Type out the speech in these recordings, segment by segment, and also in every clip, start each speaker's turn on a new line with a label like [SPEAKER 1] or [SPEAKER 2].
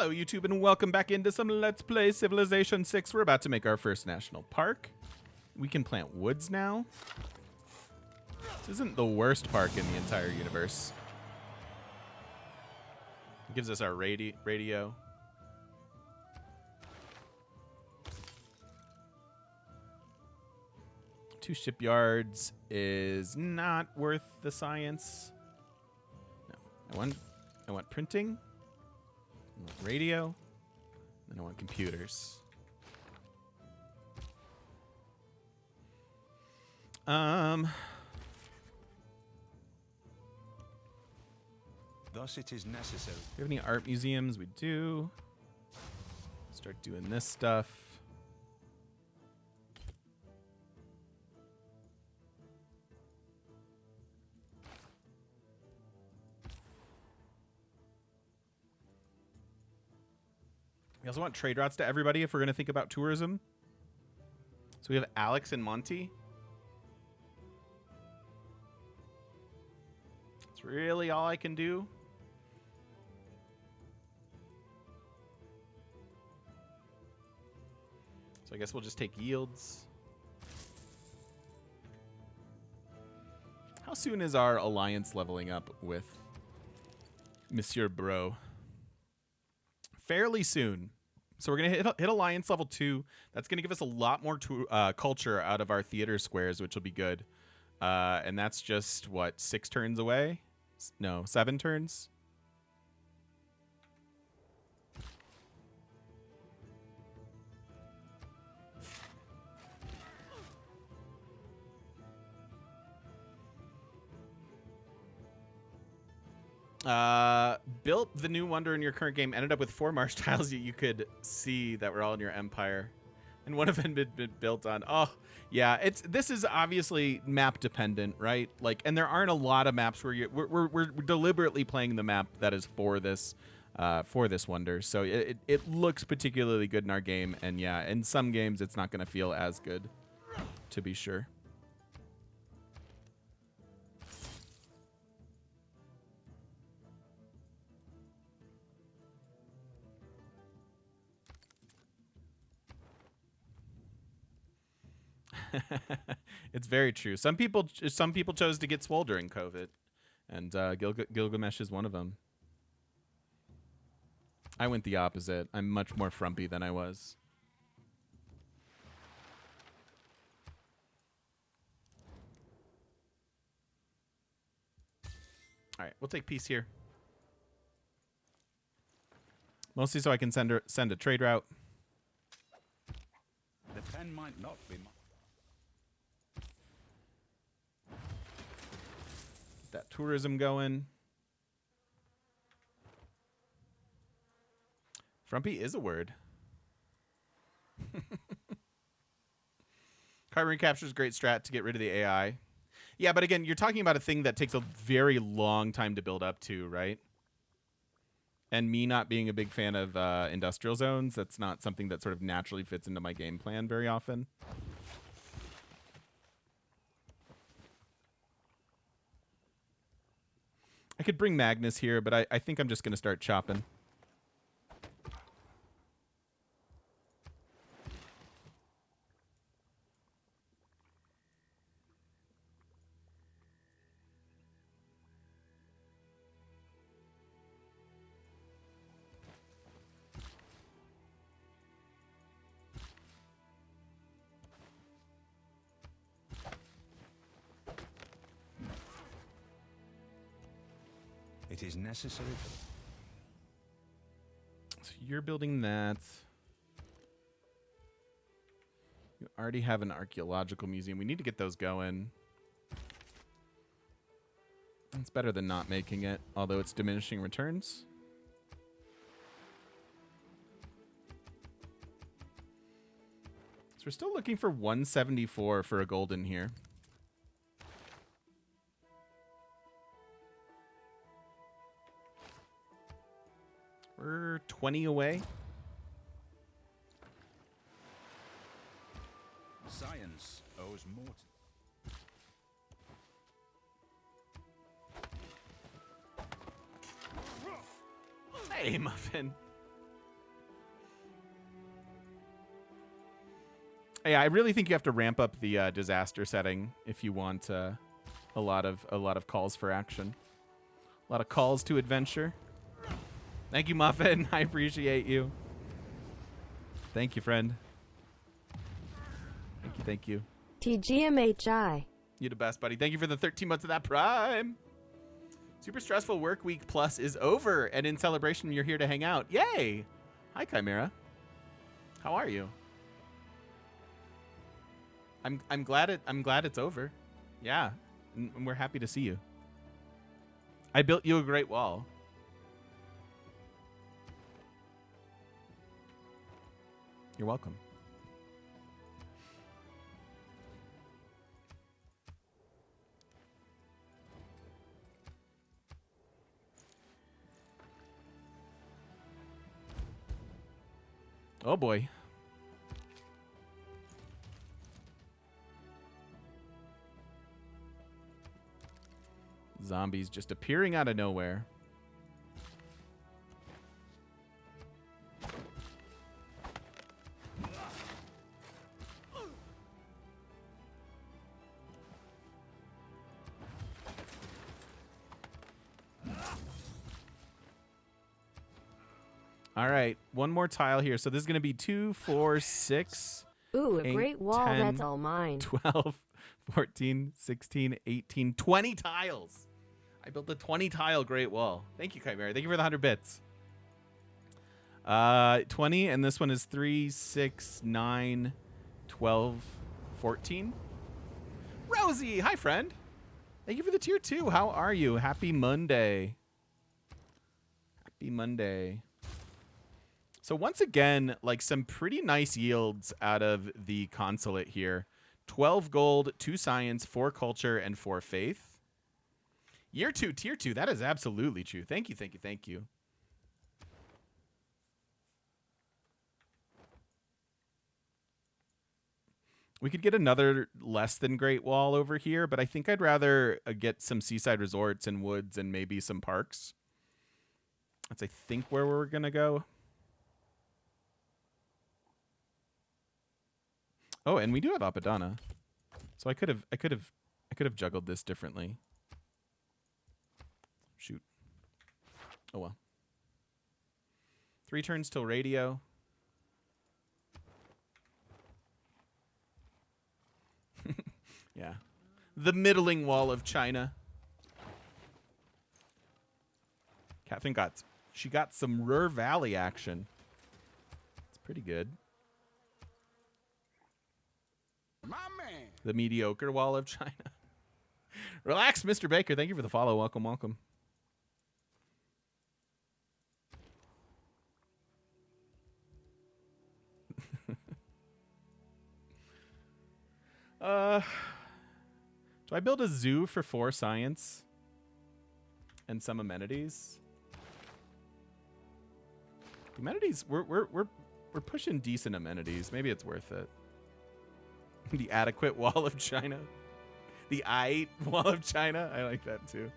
[SPEAKER 1] Hello, YouTube, and welcome back into some Let's Play Civilization 6. We're about to make our first national park. We can plant woods now. This isn't the worst park in the entire universe. It gives us our radio. Two shipyards is not worth the science. No, I want printing. I want radio, and I want computers.
[SPEAKER 2] Thus it is necessary.
[SPEAKER 1] Do we have any art museums? We do. Start doing this stuff. We also want trade routes to everybody if we're going to think about tourism. So we have Alex and Monty. That's really all I can do. So I guess we'll just take yields. How soon is our alliance leveling up with Monsieur Bro? Fairly soon. So we're going to hit alliance level 2. That's going to give us a lot more culture out of our theater squares, which will be good. And that's just, what, 6 turns away? No, 7 turns? Built the new wonder in your current game, ended up with 4 marsh tiles that you could see that were all in your empire, and one of them had been built on. Oh yeah, this is obviously map dependent, right? Like, and there aren't a lot of maps where we're deliberately playing the map that is for this wonder, so it looks particularly good in our game. And yeah, in some games it's not going to feel as good, to be sure. It's very true. Some people chose to get swole during COVID, and Gilgamesh is one of them. I went the opposite. I'm much more frumpy than I was. All right, we'll take peace here. Mostly so I can send a trade route.
[SPEAKER 2] The pen might not be.
[SPEAKER 1] That tourism going. Frumpy is a word. Carbon capture is great strat to get rid of the AI. Yeah, but again, you're talking about a thing that takes a very long time to build up to, right? And me not being a big fan of industrial zones, that's not something that sort of naturally fits into my game plan very often. I could bring Magnus here, but I think I'm just going to start chopping.
[SPEAKER 2] It is necessary for...
[SPEAKER 1] So you're building that. You already have an archaeological museum. We need to get those going. It's better than not making it, although it's diminishing returns. So we're still looking for 174 for a golden here. We're 20 away.
[SPEAKER 2] Science owes more to...
[SPEAKER 1] Hey, Muffin. Yeah, I really think you have to ramp up the disaster setting if you want a lot of calls for action, a lot of calls to adventure. Thank you, Muffin. I appreciate you. Thank you, friend. Thank you, thank you.
[SPEAKER 3] TGMHI.
[SPEAKER 1] You're the best, buddy. Thank you for the 13 months of that Prime. Super stressful work week plus is over, and in celebration, you're here to hang out. Yay! Hi, Chimera. How are you? I'm glad it's over. Yeah, and we're happy to see you. I built you a great wall. You're welcome. Oh boy. Zombies just appearing out of nowhere. All right, one more tile here. So this is going to be 2, 4, 6.
[SPEAKER 3] Ooh, a
[SPEAKER 1] 8,
[SPEAKER 3] great wall.
[SPEAKER 1] 10,
[SPEAKER 3] That's all mine.
[SPEAKER 1] 12, 14, 16, 18, 20 tiles. I built a 20 tile great wall. Thank you, Chimera. Thank you for the 100 bits. 20, and this one is 3, 6, 9, 12, 14. Rosie, hi, friend. Thank you for the tier 2. How are you? Happy Monday. Happy Monday. So once again, like some pretty nice yields out of the consulate here. 12 gold, 2 science, 4 culture, and 4 faith. Year 2, tier 2. That is absolutely true. Thank you, thank you, thank you. We could get another less than great wall over here, but I think I'd rather get some seaside resorts and woods and maybe some parks. That's, I think, where we're going to go. Oh, and we do have Apadana. So I could have juggled this differently. Shoot. Oh well. 3 turns till radio. Yeah. The middling wall of China. Catherine got some Ruhr Valley action. It's pretty good.
[SPEAKER 2] My man.
[SPEAKER 1] The mediocre wall of China. Relax, Mr. Baker. Thank you for the follow. Welcome, welcome. Do I build a zoo for 4 science and some amenities? Amenities, we're pushing decent amenities. Maybe it's worth it. The adequate wall of China. The I wall of China. I like that too.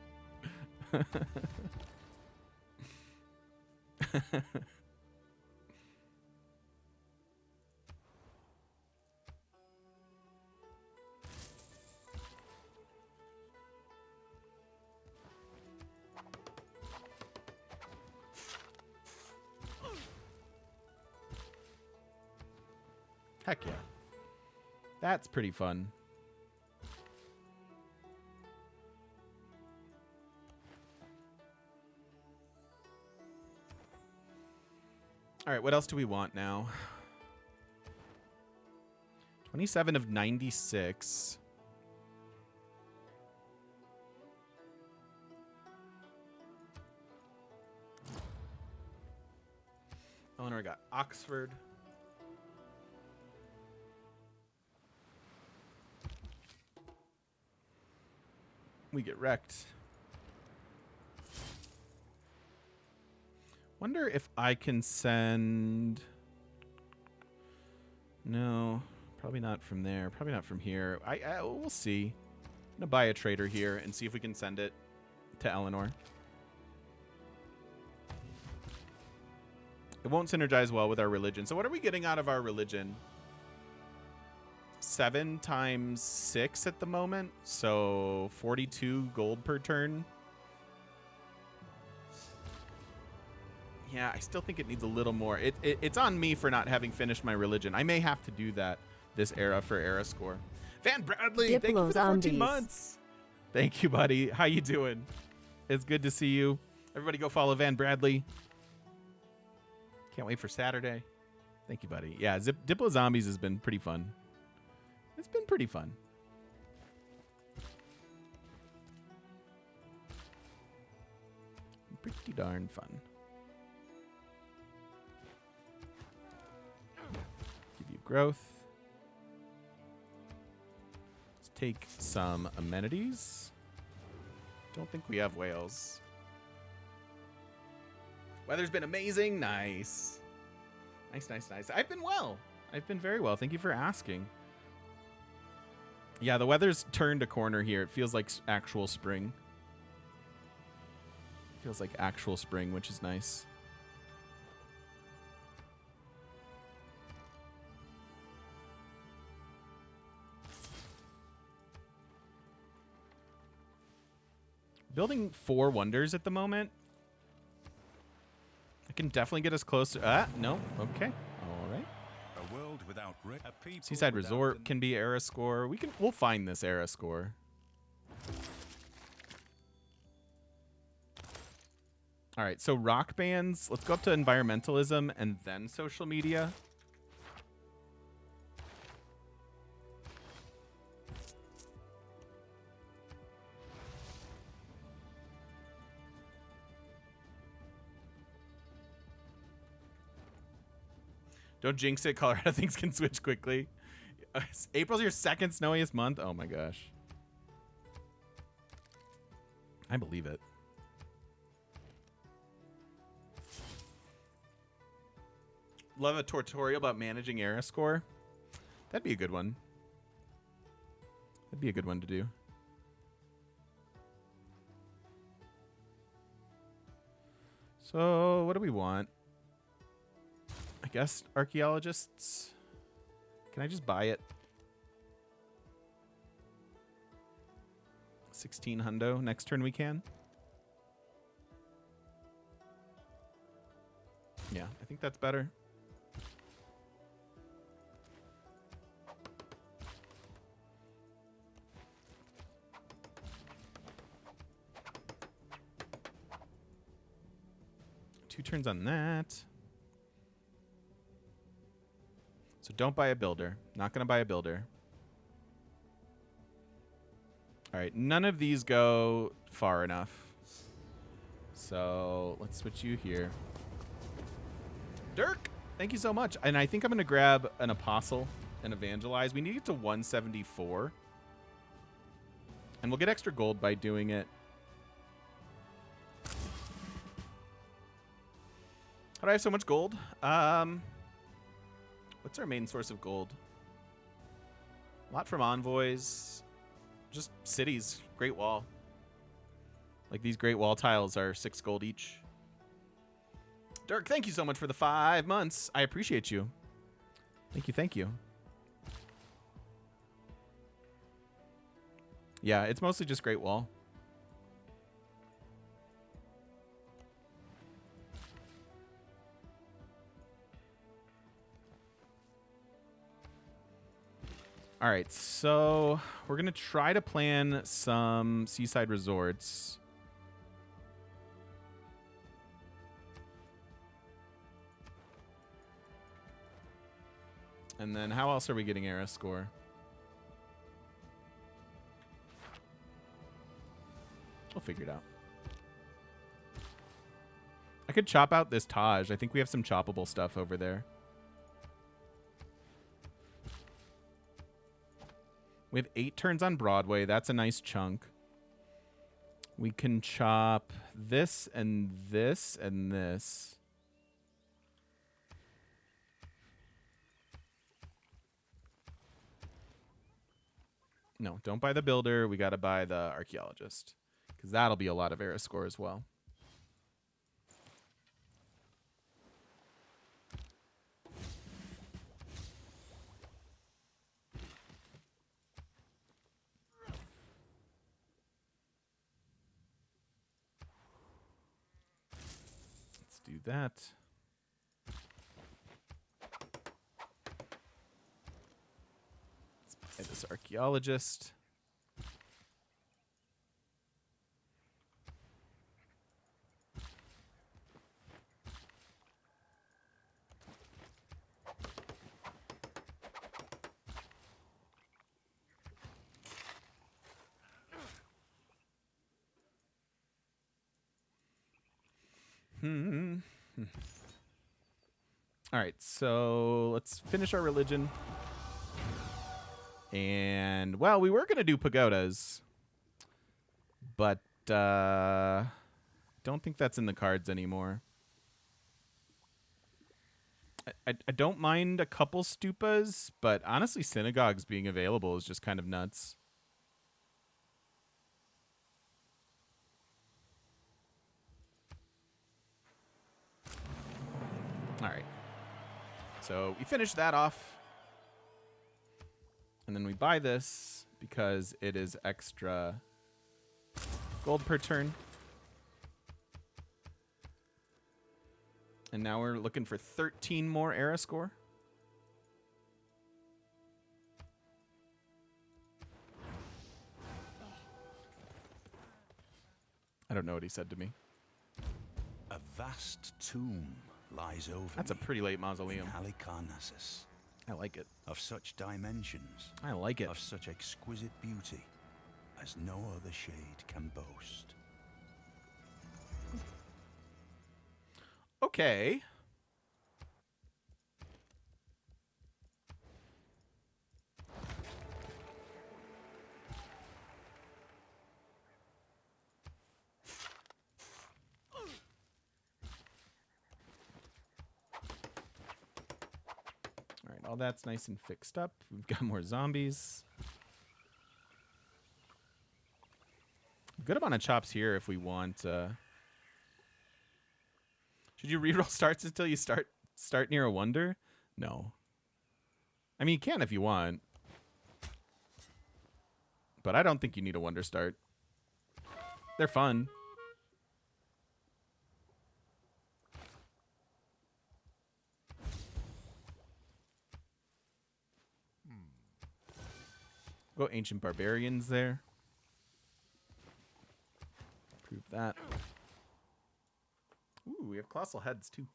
[SPEAKER 1] Heck yeah. That's pretty fun. All right, what else do we want now? 27 of 96. Oh, and we got Oxford. We get wrecked. Wonder if I can send... No, probably not from there. Probably not from here. We'll see. I'm gonna buy a trader here and see if we can send it to Eleanor. It won't synergize well with our religion. So what are we getting out of our religion? 7 times 6 at the moment, so 42 gold per turn. Yeah, I still think it needs a little more. It's on me for not having finished my religion. I may have to do that this era for era score. Van Bradley, thank you for the 14 months. Thank you, buddy. How you doing? It's good to see you. Everybody go follow Van Bradley. Can't wait for Saturday. Thank you, buddy. Yeah, Diplo Zombies has been pretty fun. It's been pretty fun. Pretty darn fun. Give you growth. Let's take some amenities. Don't think we have whales. Weather's been amazing. Nice. Nice. I've been well. I've been very well. Thank you for asking. Yeah, the weather's turned a corner here. It feels like actual spring. Feels like actual spring, which is nice. Building 4 wonders at the moment. I can definitely get us close to... no. Okay. All right.
[SPEAKER 2] A world without
[SPEAKER 1] Seaside Resort can be era score. We'll find this era score. All right, so rock bands. Let's go up to environmentalism and then social media. Don't jinx it. Colorado things can switch quickly. April's your second snowiest month. Oh my gosh. I believe it. Love a tutorial about managing era score. That'd be a good one. That'd be a good one to do. So what do we want? I guess archaeologists. Can I just buy it? 16 hundo. Next turn we can. Yeah, I think that's better. Two turns on that. So don't buy a builder. Not going to buy a builder. All right, none of these go far enough. So let's switch you here. Dirk, thank you so much. And I think I'm going to grab an apostle and evangelize. We need to get to 174. And we'll get extra gold by doing it. How do I have so much gold? What's our main source of gold? A lot from envoys. Just cities. Great Wall. Like these Great Wall tiles are 6 gold each. Dirk, thank you so much for the 5 months. I appreciate you. Thank you. Yeah, it's mostly just Great Wall. All right, so we're going to try to plan some seaside resorts. And then how else are we getting era score? We'll figure it out. I could chop out this Taj. I think we have some choppable stuff over there. We have 8 turns on Broadway. That's a nice chunk. We can chop this and this and this. No, don't buy the builder. We got to buy the archaeologist because that'll be a lot of era score as well. that. Let's buy this archaeologist. All right, so let's finish our religion. And, well, we were going to do pagodas, but don't think that's in the cards anymore. I don't mind a couple stupas, but honestly, synagogues being available is just kind of nuts. All right. So we finish that off. And then we buy this because it is extra gold per turn. And now we're looking for 13 more era score. I don't know what he said to me.
[SPEAKER 2] A vast tomb lies over
[SPEAKER 1] That's a
[SPEAKER 2] me
[SPEAKER 1] pretty late
[SPEAKER 2] in
[SPEAKER 1] mausoleum.
[SPEAKER 2] Halicarnassus,
[SPEAKER 1] I like it.
[SPEAKER 2] of such dimensions,
[SPEAKER 1] I like it.
[SPEAKER 2] of such exquisite beauty, as no other shade can boast.
[SPEAKER 1] Okay. All right, all that's nice and fixed up. We've got more zombies. Good amount of chops here if we want. Should you reroll starts until you start near a wonder? No. I mean, you can if you want. But I don't think you need a wonder start. They're fun. Go ancient barbarians there. Prove that. Ooh, we have colossal heads too.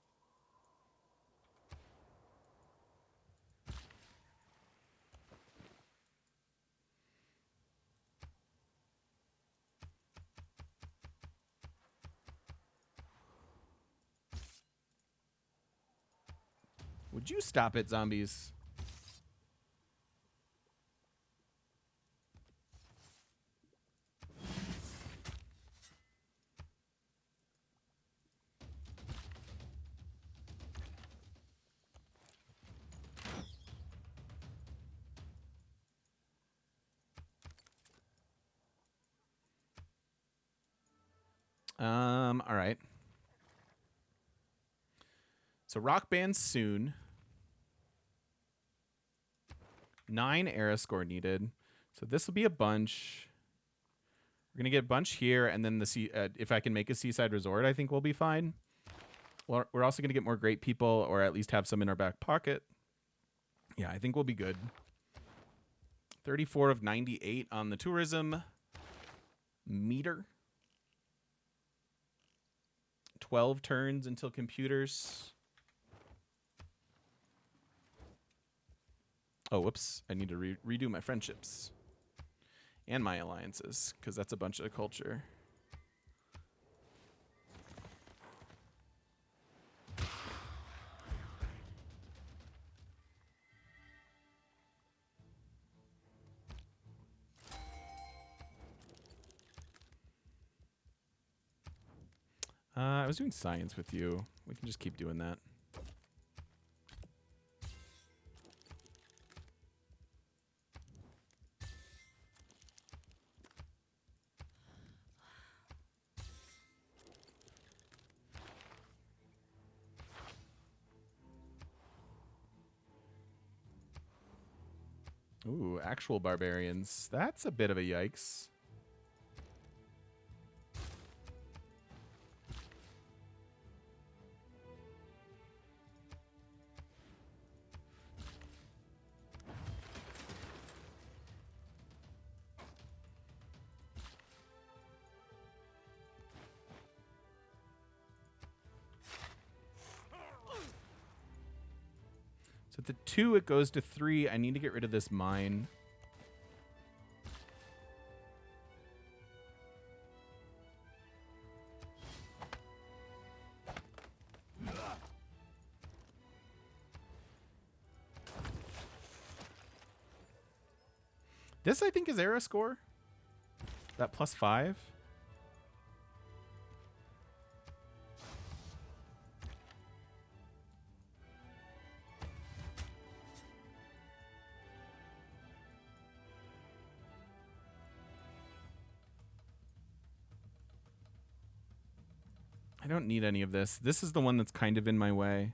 [SPEAKER 1] Would you stop it, zombies? All right. So rock band soon. 9 era score needed. So this will be a bunch. We're gonna get a bunch here, and then if I can make a seaside resort, I think we'll be fine. Well, we're also gonna get more great people, or at least have some in our back pocket. Yeah, I think we'll be good. 34 of 98 on the tourism meter. 12 turns until computers. Oh, whoops. I need to redo my friendships. And my alliances, because that's a bunch of culture. I was doing science with you. We can just keep doing that. Ooh, actual barbarians. That's a bit of a yikes. So at the 2, it goes to 3. I need to get rid of this mine. This, I think, is era score. That +5. I don't need any of this. This is the one that's kind of in my way.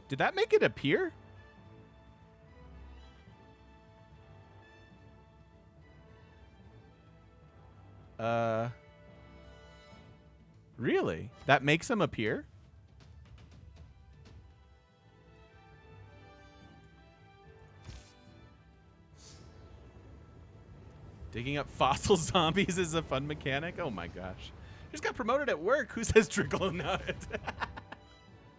[SPEAKER 1] Did that make it appear? Really? That makes him appear? Digging up fossil zombies is a fun mechanic? Oh my gosh. Just got promoted at work. Who says trickle nut?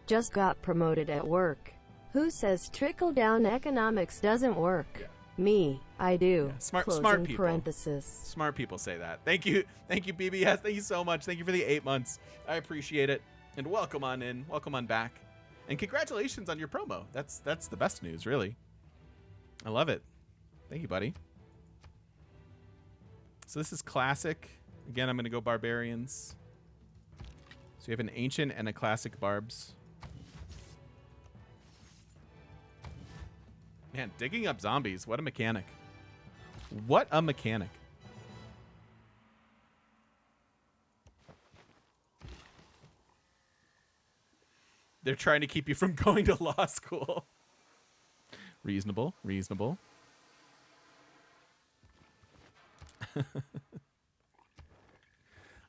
[SPEAKER 3] Just got promoted at work. Who says trickle-down economics doesn't work?
[SPEAKER 1] Yeah.
[SPEAKER 3] Me. I do.
[SPEAKER 1] Yeah, smart
[SPEAKER 3] Closing
[SPEAKER 1] people.
[SPEAKER 3] parenthesis.
[SPEAKER 1] Smart people say that. Thank you. Thank you, BBS. Thank you so much. Thank you for the 8 months. I appreciate it. And welcome on in. Welcome on back. And congratulations on your promo. That's the best news, really. I love it. Thank you, buddy. So this is classic. Again, I'm going to go barbarians. So you have an ancient and a classic barbs. Man, digging up zombies. What a mechanic. What a mechanic. They're trying to keep you from going to law school. Reasonable, reasonable. All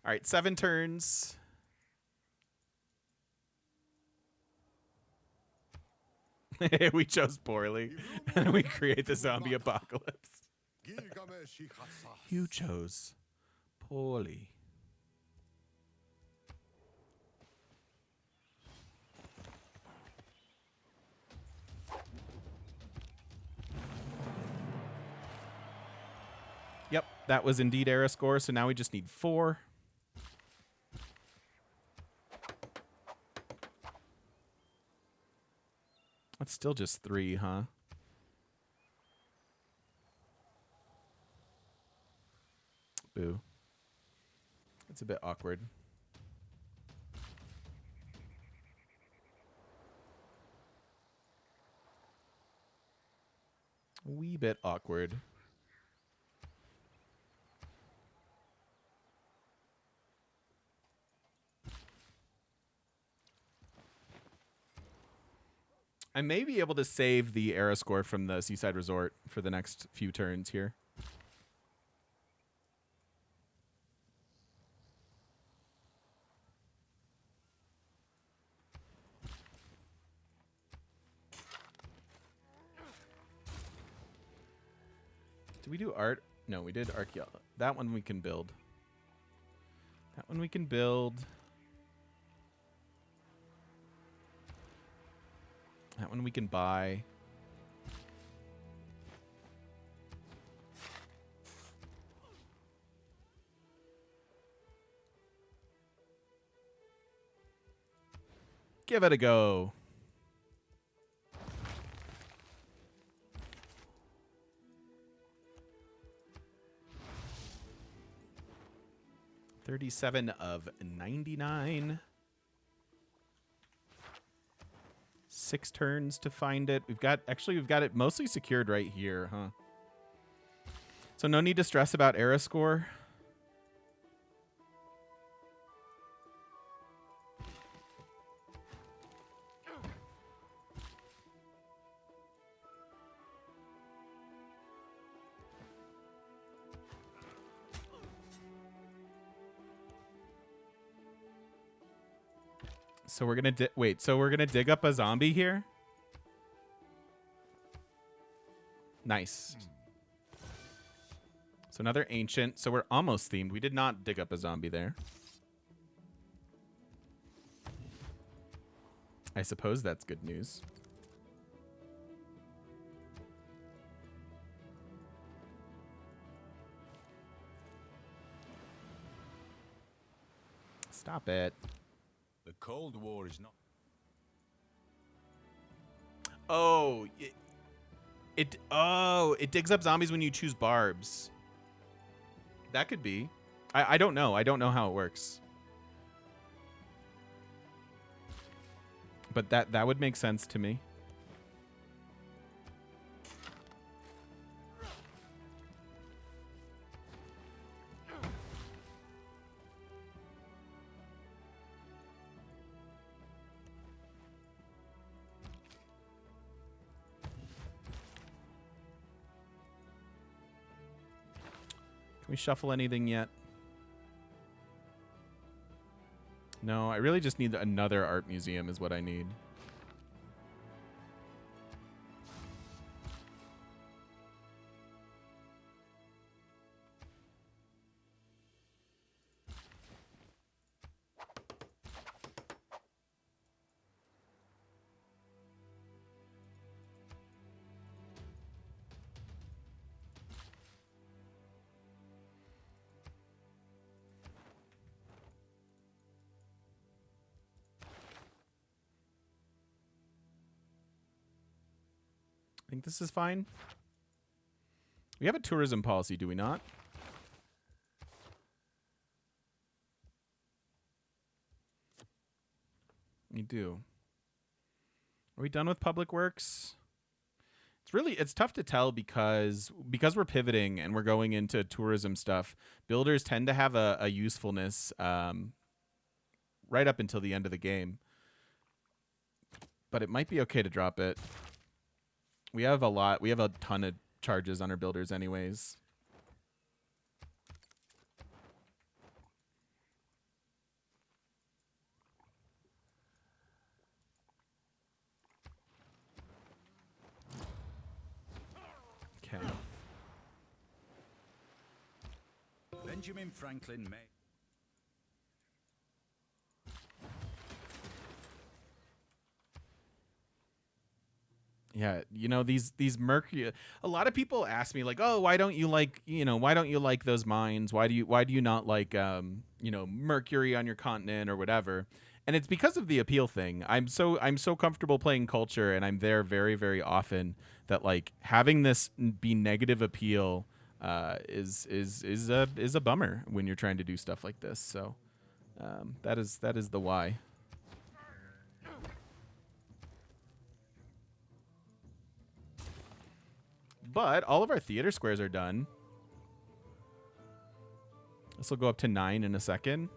[SPEAKER 1] right, 7 turns. We chose poorly, and we create the zombie apocalypse. You chose poorly. Yep, that was indeed era score, so now we just need 4. That's still just 3, huh? Boo. It's a bit awkward. A wee bit awkward. I may be able to save the era score from the Seaside Resort for the next few turns here. Did we do art? No, we did archaeology. That one we can build. That one we can build. That one we can buy. Give it a go. $37 of $99. 6 turns to find it. We've got it mostly secured right here, huh? So no need to stress about era score. So we're gonna so we're gonna dig up a zombie here. Nice. So another ancient. So we're almost themed. We did not dig up a zombie there. I suppose that's good news. Stop it.
[SPEAKER 2] The Cold War is not.
[SPEAKER 1] Oh, it digs up zombies when you choose barbs. That could be. I don't know. I don't know how it works. But that would make sense to me. Can we shuffle anything yet? No, I really just need another art museum is what I need. I think this is fine. We have a tourism policy, do we not? We do. Are we done with public works? It's tough to tell because we're pivoting and we're going into tourism stuff. Builders tend to have a usefulness right up until the end of the game. But it might be okay to drop it. We have a ton of charges on our builders anyways. Okay.
[SPEAKER 2] Benjamin Franklin made.
[SPEAKER 1] Yeah, you know, these Mercury, a lot of people ask me like, "Oh, why don't you like those mines? Why do you not like Mercury on your continent or whatever?" And it's because of the appeal thing. I'm so comfortable playing culture and I'm there very very often that like having this be negative appeal is a bummer when you're trying to do stuff like this. So that is the why. But all of our theater squares are done. This will go up to 9 in a second.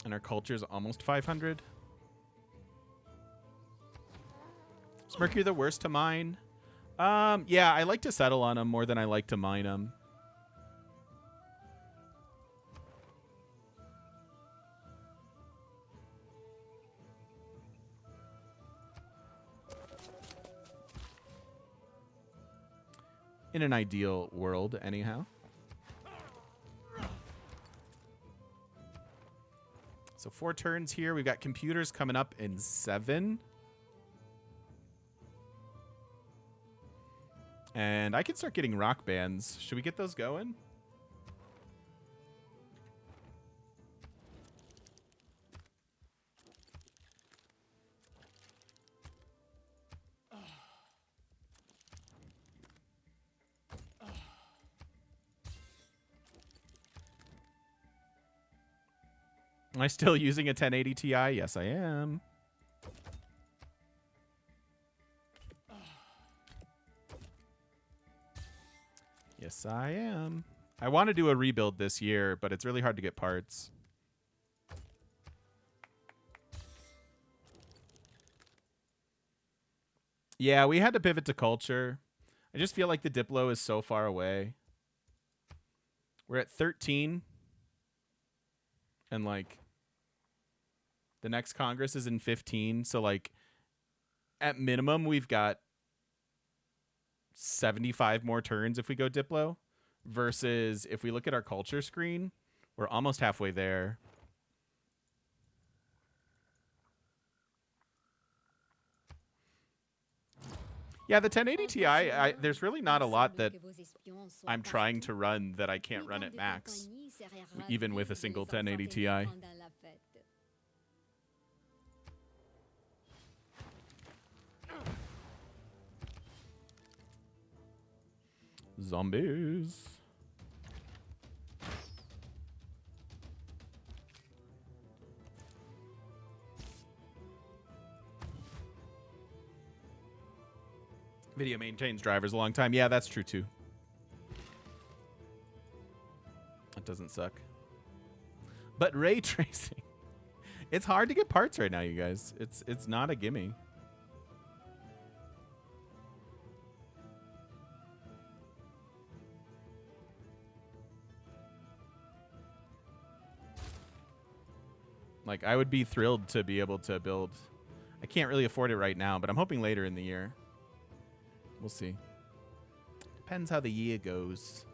[SPEAKER 1] And our culture is almost 500. Is Mercury the worst to mine? Yeah, I like to settle on them more than I like to mine them. In an ideal world, anyhow. So 4 turns here. We've got computers coming up in 7. And I can start getting rock bands. Should we get those going? Am I still using a 1080 Ti? Yes, I am. Yes, I am. I want to do a rebuild this year, but it's really hard to get parts. Yeah, we had to pivot to culture. I just feel like the Diplo is so far away. We're at 13. And like the next Congress is in 15. So like at minimum, we've got 75 more turns if we go Diplo. Versus if we look at our culture screen, we're almost halfway there. Yeah, the 1080 Ti, there's really not a lot that I'm trying to run that I can't run at max, even with a single 1080 Ti. Zombies. Video maintains drivers a long time. Yeah, that's true too. That doesn't suck. But ray tracing. It's hard to get parts right now, you guys. It's not a gimme. Like, I would be thrilled to be able to build. I can't really afford it right now, but I'm hoping later in the year. We'll see. Depends how the year goes.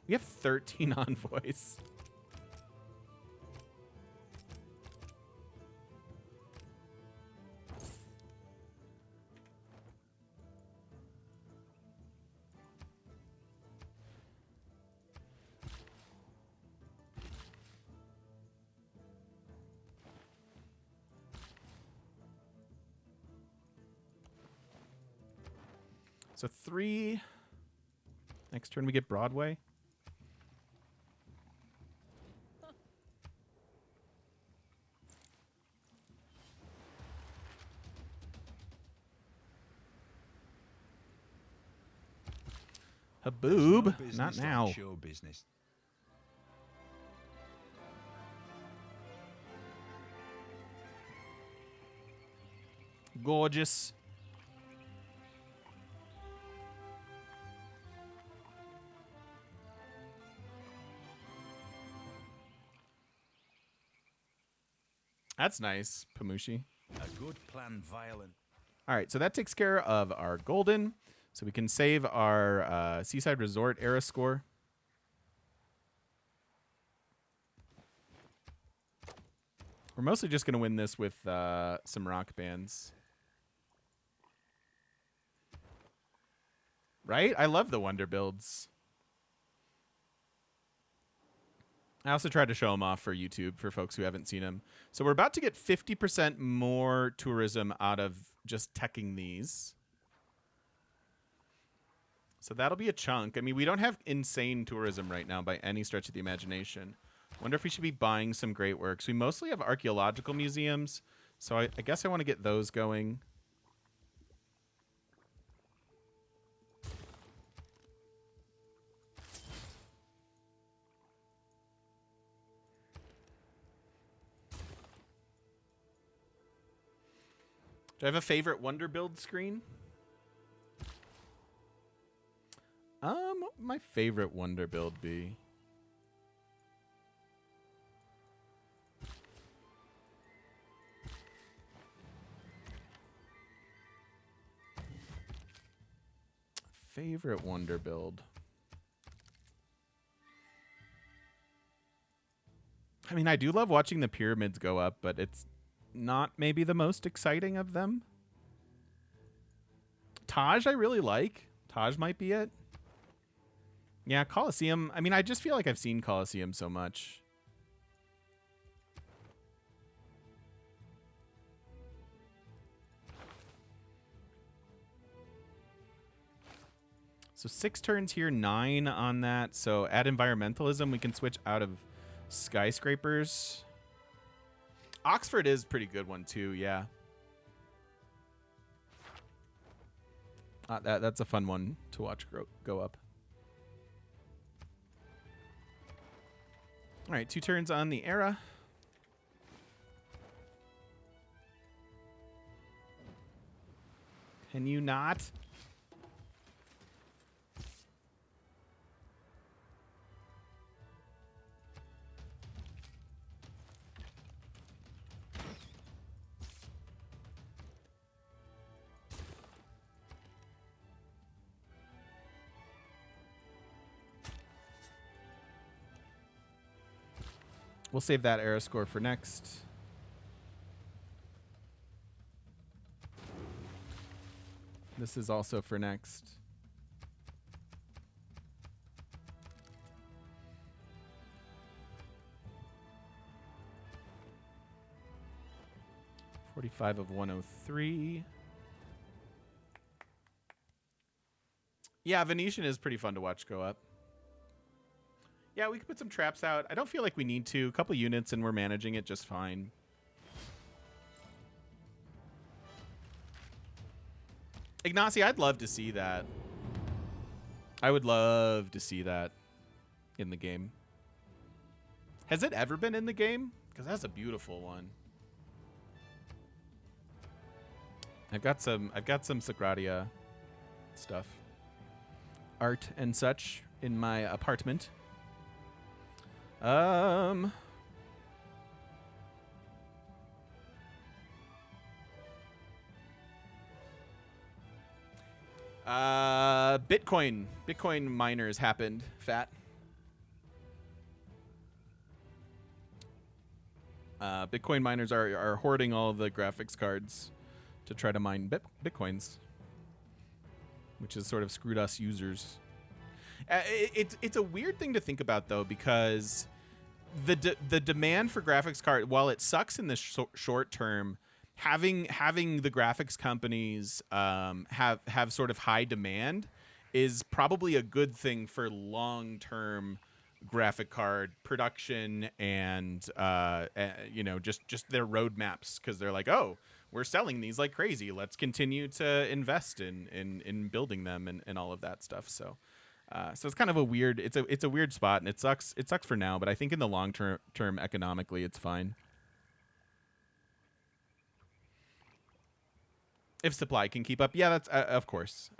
[SPEAKER 1] We have 13 envoys. So 3. Next turn we get Broadway. Haboob. Not now.
[SPEAKER 2] Like show business.
[SPEAKER 1] Gorgeous. That's nice, Pamushi.
[SPEAKER 2] A good plan, violent.
[SPEAKER 1] All right, so that takes care of our golden. So we can save our Seaside Resort era score. We're mostly just going to win this with some rock bands. Right? I love the Wonder builds. I also tried to show them off for YouTube for folks who haven't seen them. So we're about to get 50% more tourism out of just teching these. So that'll be a chunk. I mean, we don't have insane tourism right now by any stretch of the imagination. Wonder if we should be buying some great works. We mostly have archaeological museums, so I guess I want to get those going. Do I have a favorite Wonder Build screen? What would my favorite Wonder Build be? Favorite Wonder Build. I mean, I do love watching the pyramids go up, but it's not maybe the most exciting of them. Taj I really like. Taj might be it. Yeah, Colosseum. I mean, I just feel like I've seen Colosseum so much. So 6 turns here, 9 on that. So add environmentalism. We can switch out of skyscrapers. Oxford is a pretty good one too, yeah. That's a fun one to watch go up. All right, 2 turns on the era. Can you not? We'll save that era score for next. This is also for next. $45 of 103. Yeah, Venetian is pretty fun to watch go up. Yeah, we could put some traps out. I don't feel like we need to. A couple units and we're managing it just fine. Ignacy, I'd love to see that. I would love to see that in the game. Has it ever been in the game? Because that's a beautiful one. I've got some Sagradia stuff, art and such in my apartment. Bitcoin miners happened. Fat. Bitcoin miners are hoarding all the graphics cards to try to mine bitcoins, which has sort of screwed us users. It's a weird thing to think about though, because the demand for graphics card, while it sucks in the short term, having the graphics companies have sort of high demand is probably a good thing for long term graphic card production and you know, just their roadmaps, because they're like, oh, we're selling these like crazy, let's continue to invest in building them and all of that stuff. So it's kind of a weird, it's a weird spot, and it sucks for now, but I think in the long term economically it's fine if supply can keep up. Yeah, that's of course.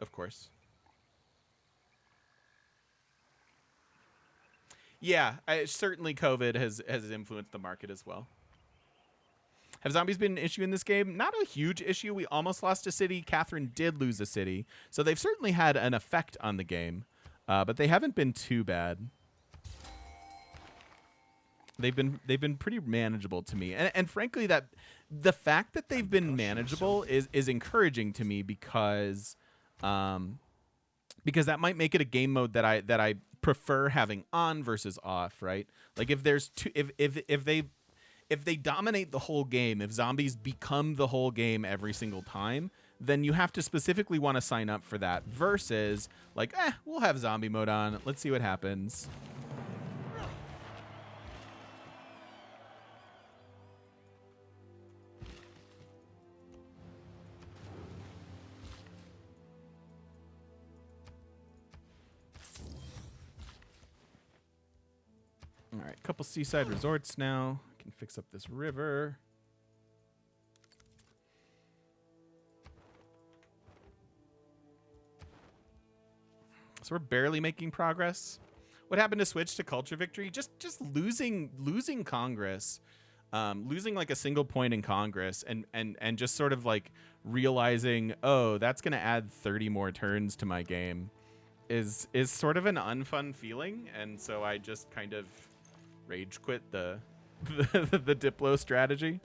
[SPEAKER 1] Yeah, certainly COVID has influenced the market as well. Have zombies been an issue in this game? Not a huge issue. We almost lost a city. Catherine did lose a city. So they've certainly had an effect on the game. But they haven't been too bad. They've been pretty manageable to me. And frankly, that the fact that they've been manageable is encouraging to me, because that might make it a game mode that I prefer having on versus off, right? Like if there's if they dominate the whole game, if zombies become the whole game every single time, then you have to specifically want to sign up for that, versus like, we'll have zombie mode on, let's see what happens. All right, couple seaside resorts now. Can fix up this river. So we're barely making progress. What happened to switch to culture victory? Just losing Congress, losing like a single point in Congress, and just sort of like realizing, oh, that's gonna add 30 more turns to my game, is sort of an unfun feeling, and so I just kind of rage quit the Diplo strategy.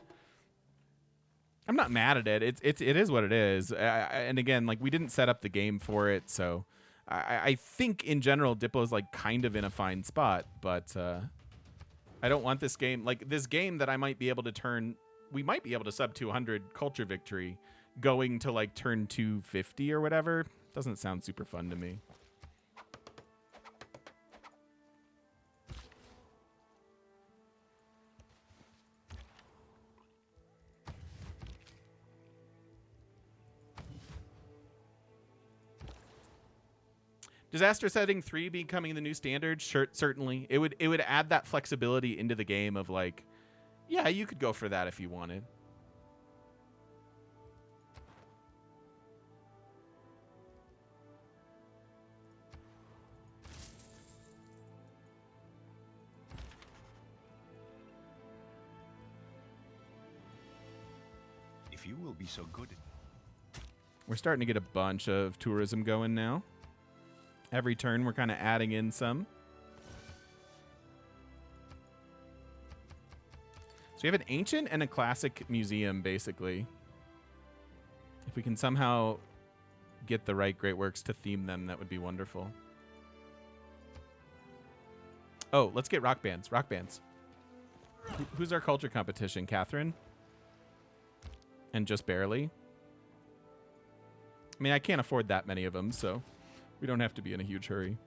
[SPEAKER 1] I'm not mad at it. It is what it is. And again, like, we didn't set up the game for it, so I think in general Diplo's like kind of in a fine spot, but I don't want this game, like this game that I might be able to turn, we might be able to sub 200 culture victory, going to like turn 250 or whatever. Doesn't sound super fun to me. Disaster setting 3 becoming the new standard? Sure, certainly. It would add that flexibility into the game of like, yeah, you could go for that if you wanted.
[SPEAKER 2] If you will be so good.
[SPEAKER 1] We're starting to get a bunch of tourism going now. Every turn, we're kind of adding in some. So we have an ancient and a classic museum, basically. If we can somehow get the right great works to theme them, that would be wonderful. Oh, let's get rock bands. Rock bands. Who's our culture competition? Catherine? And just barely? I mean, I can't afford that many of them, so we don't have to be in a huge hurry.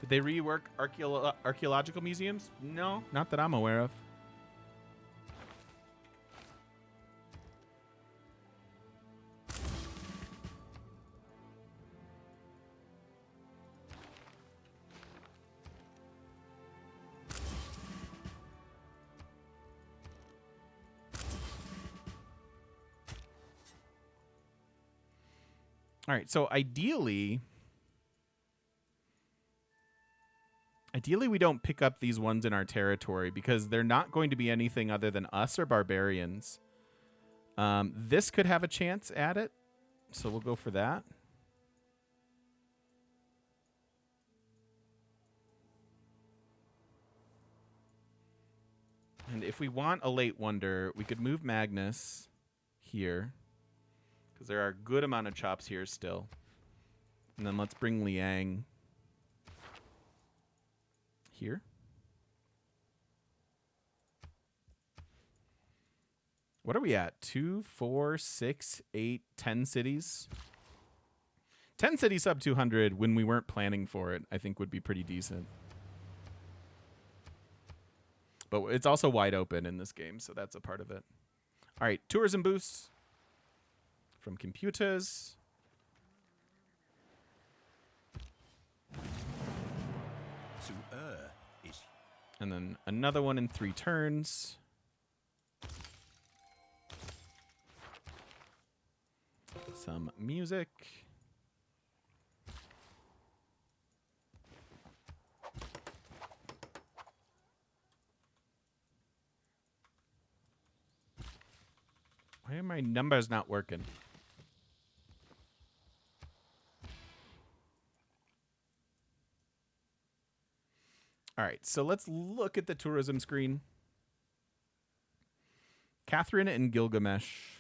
[SPEAKER 1] Did they rework archaeological museums? No, not that I'm aware of. All right, so ideally we don't pick up these ones in our territory because they're not going to be anything other than us or barbarians. This could have a chance at it, so we'll go for that. And if we want a late wonder, we could move Magnus here. Because there are a good amount of chops here still. And then let's bring Liang here. What are we at? 2, 4, 6, 8, 10 cities? 10 cities sub 200 when we weren't planning for it, I think would be pretty decent. But it's also wide open in this game, so that's a part of it. All right, tourism boosts. From computers. And then another one in 3 turns. Some music. Why are my numbers not working? All right, so let's look at the tourism screen. Catherine and Gilgamesh.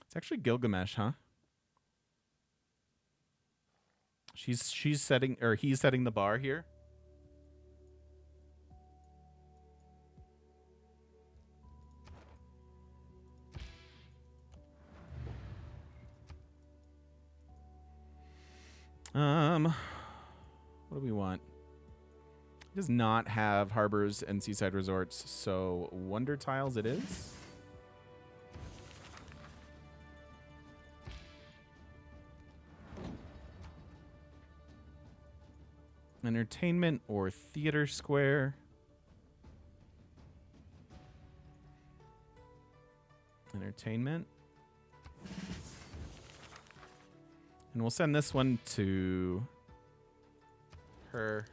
[SPEAKER 1] It's actually Gilgamesh, huh? She's setting, or he's setting the bar here. What do we want? It does not have harbors and seaside resorts, so wonder tiles it is. Entertainment or theater square. Entertainment. And we'll send this one to her.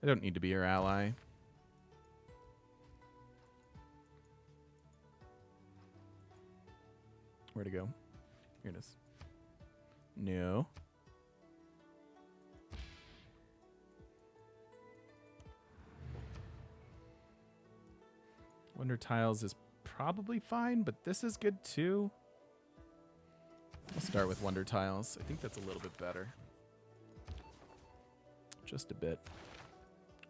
[SPEAKER 1] I don't need to be your ally. Where'd it go? Here it is. No. Wonder tiles is probably fine, but this is good too. I'll start with wonder tiles. I think that's a little bit better. Just a bit.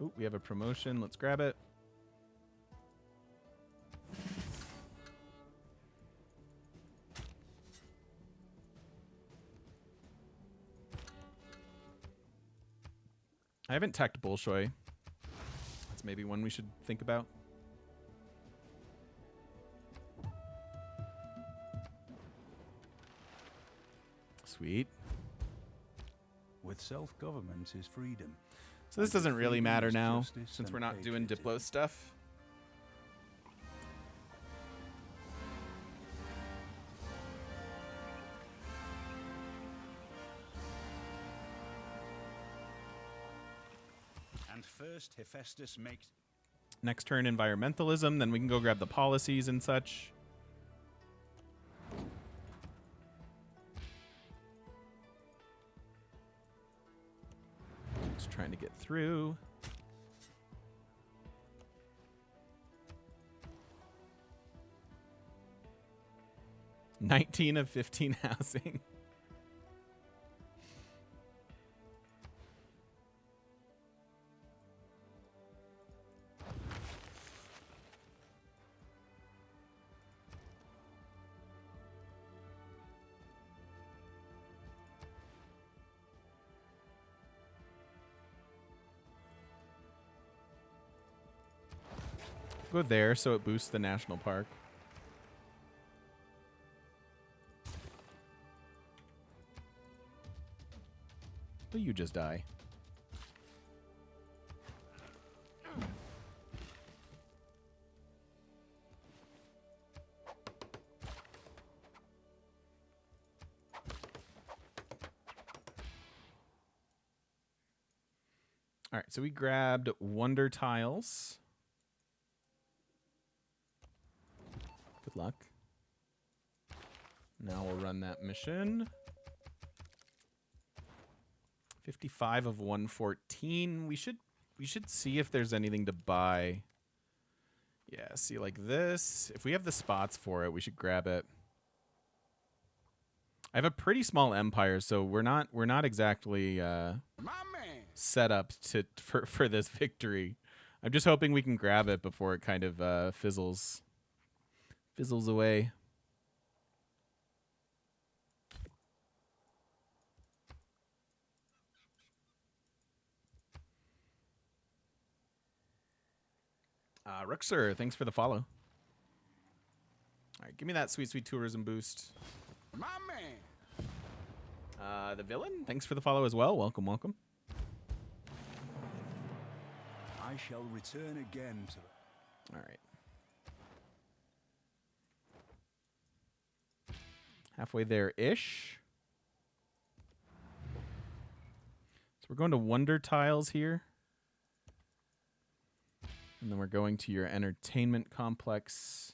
[SPEAKER 1] Ooh, we have a promotion. Let's grab it. I haven't teched Bolshoi. That's maybe one we should think about. Sweet.
[SPEAKER 2] With self-government is freedom.
[SPEAKER 1] So this doesn't really matter now, since we're not doing Diplo stuff.
[SPEAKER 2] And first Hephaestus makes...
[SPEAKER 1] Next turn, environmentalism. Then we can go grab the policies and such. Just trying to get through. $19 of 15 housing. Go there so it boosts the national park. Will you just die? All right, so we grabbed wonder tiles. Good luck. Now we'll run that mission. 55 of 114. We should see if there's anything to buy. Yeah, see like this. If we have the spots for it, we should grab it. I have a pretty small empire, so we're not exactly set up for this victory. I'm just hoping we can grab it before it kind of fizzles away. Rooksir, thanks for the follow. All right, give me that sweet tourism boost.
[SPEAKER 2] My man.
[SPEAKER 1] The villain, thanks for the follow as well. Welcome.
[SPEAKER 2] I shall return again to the...
[SPEAKER 1] All right. Halfway there-ish. So we're going to wonder tiles here. And then we're going to your entertainment complex.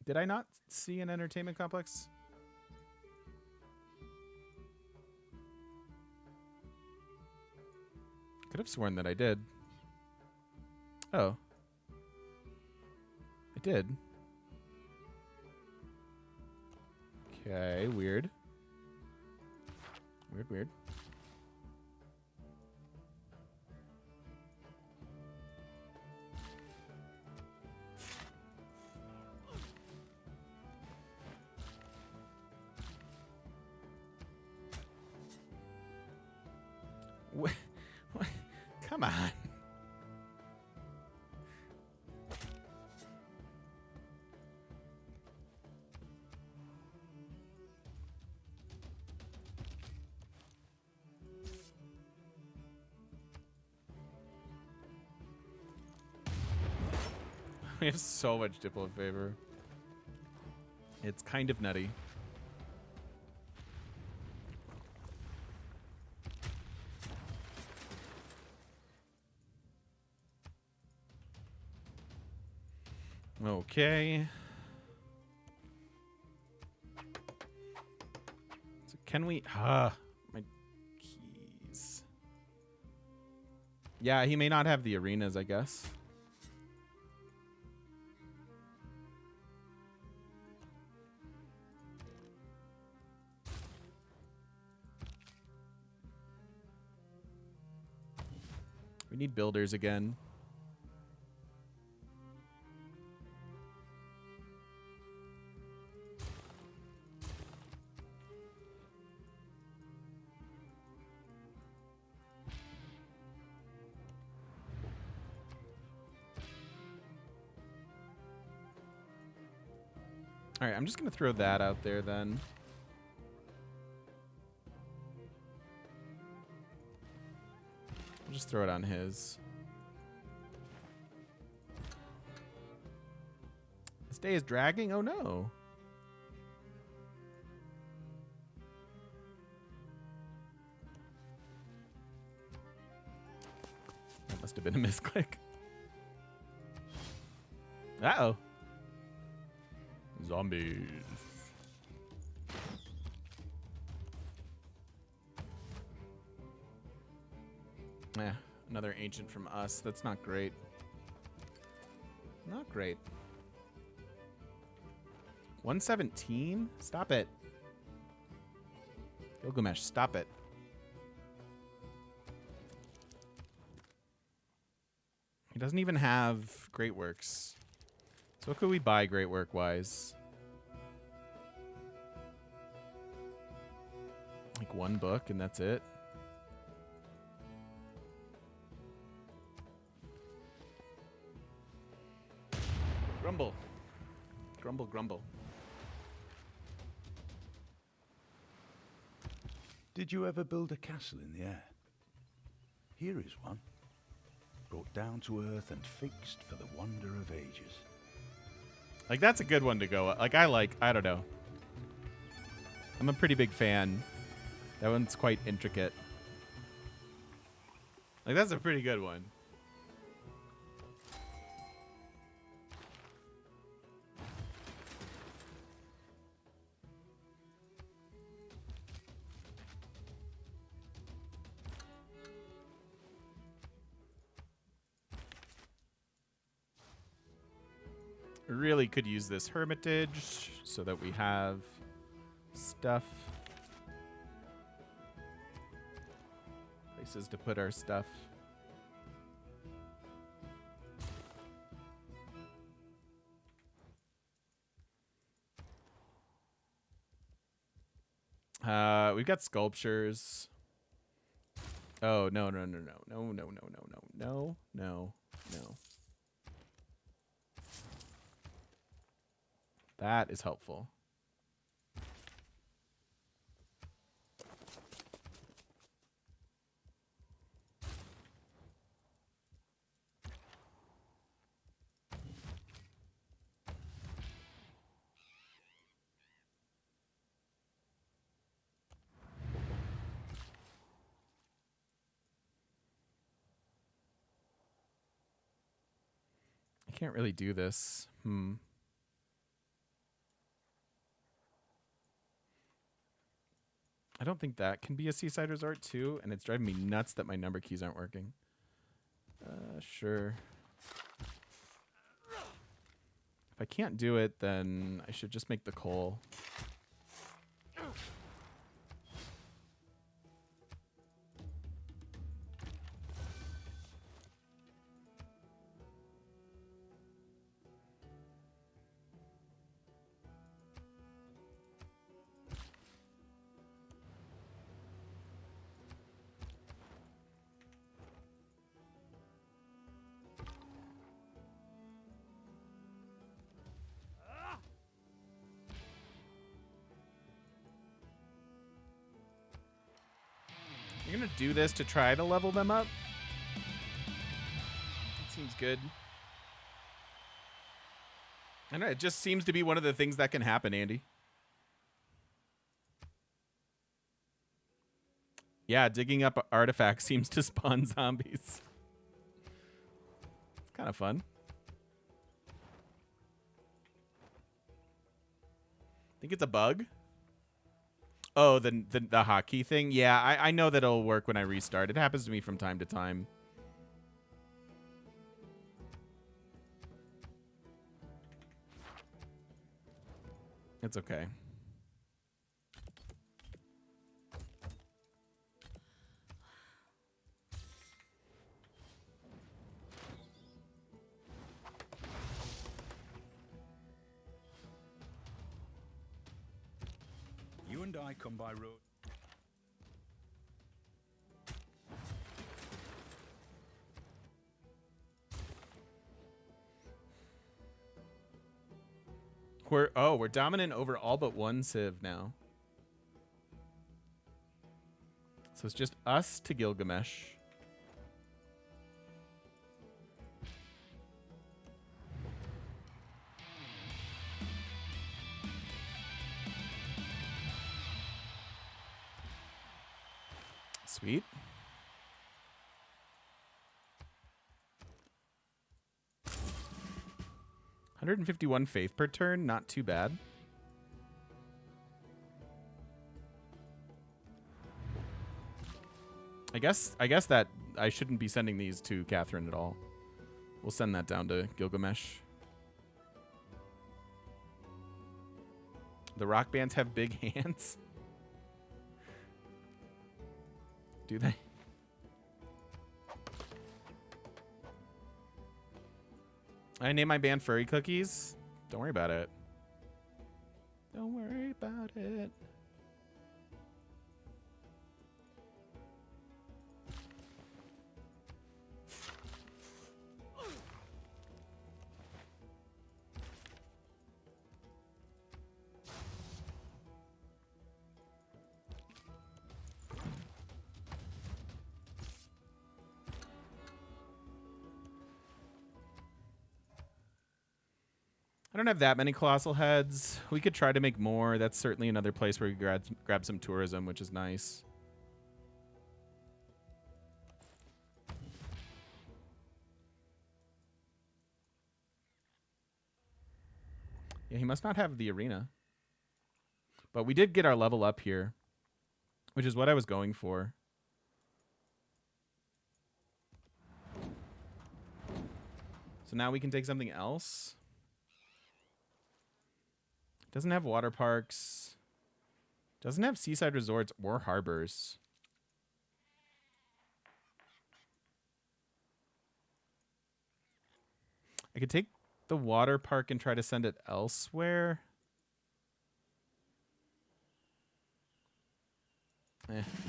[SPEAKER 1] Did I not see an entertainment complex? Could have sworn that I did. Oh. I did. Okay, weird. Weird. What? Come on. We have so much Diplo favor. It's kind of nutty. Okay. So can we... my keys. Yeah, he may not have the arenas, I guess. We need builders again. All right, I'm just going to throw that out there then. I'll just throw it on his. This day is dragging? Oh, no. have been a misclick. Uh-oh. Zombies. Another ancient from us. That's not great. Not great. 117? Stop it. Gilgamesh, stop it. He doesn't even have great works. So what could we buy great work wise? Like one book and that's it. Grumble. Grumble, grumble.
[SPEAKER 2] Did you ever build a castle in the air? Here is one. Brought down to earth and fixed for the wonder of ages.
[SPEAKER 1] Like, that's a good one to go. Like, I don't know. I'm a pretty big fan. That one's quite intricate. Like, that's a pretty good one. Really could use this hermitage so that we have stuff. Places to put our stuff. We've got sculptures. Oh, no. That is helpful. I can't really do this. I don't think that can be a seaside resort too, and it's driving me nuts that my number keys aren't working. Sure. If I can't do it, then I should just make the coal. You're gonna do this to try to level them up? That seems good. I know, it just seems to be one of the things that can happen, Andy. Yeah, digging up artifacts seems to spawn zombies. It's kind of fun. Think it's a bug? Oh, the hotkey thing? Yeah, I know that it'll work when I restart. It happens to me from time to time. It's okay.
[SPEAKER 2] You and I come by road.
[SPEAKER 1] We're dominant over all but one civ now. So it's just us to Gilgamesh. Sweet. 151 faith per turn, not too bad. I guess that I shouldn't be sending these to Catherine at all. We'll send that down to Gilgamesh. The rock bands have big hands. Do they? I name my band Furry Cookies. Don't worry about it. Don't worry about it. I don't have that many colossal heads. We could try to make more. That's certainly another place where we grab some tourism, which is nice. Yeah, he must not have the arena. But we did get our level up here, which is what I was going for. So now we can take something else. Doesn't have water parks. Doesn't have seaside resorts or harbors. I could take the water park and try to send it elsewhere.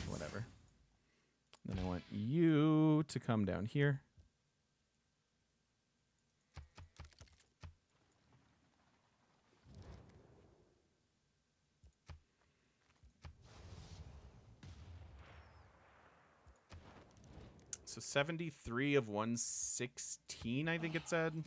[SPEAKER 1] Whatever. Then I want you to come down here. So 73 of 116, I think it said.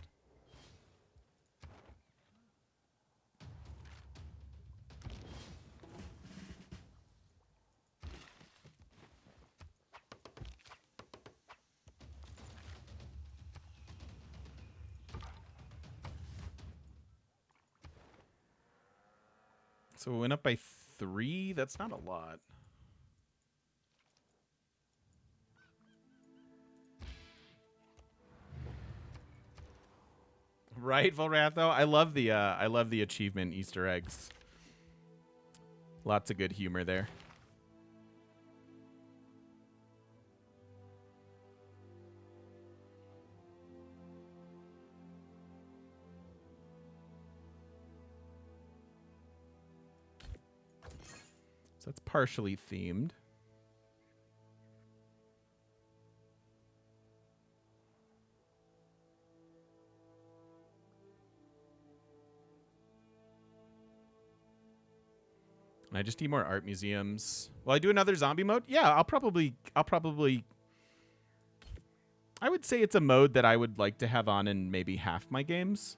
[SPEAKER 1] So we went up by 3. That's not a lot. Right, Volratho? I love the achievement Easter eggs. Lots of good humor there. So that's partially themed. And I just need more art museums. Will I do another zombie mode? Yeah, I'll probably I would say it's a mode that I would like to have on in maybe half my games.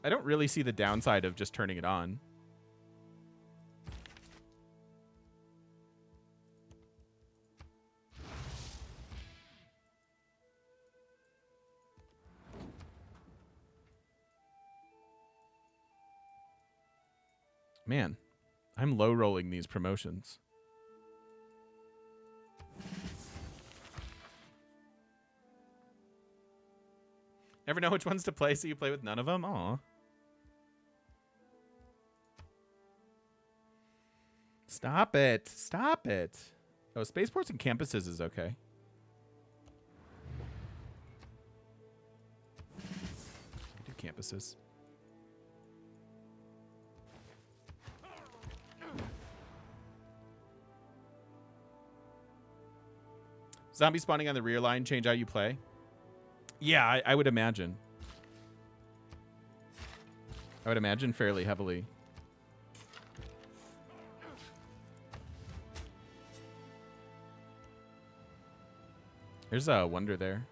[SPEAKER 1] I don't really see the downside of just turning it on. Man, I'm low rolling these promotions. Never know which ones to play, so you play with none of them? Aw. Stop it. Stop it. Oh, spaceports and campuses is okay. I do campuses. Zombie spawning on the rear line change how you play? Yeah, I would imagine. I would imagine fairly heavily. There's a wonder there.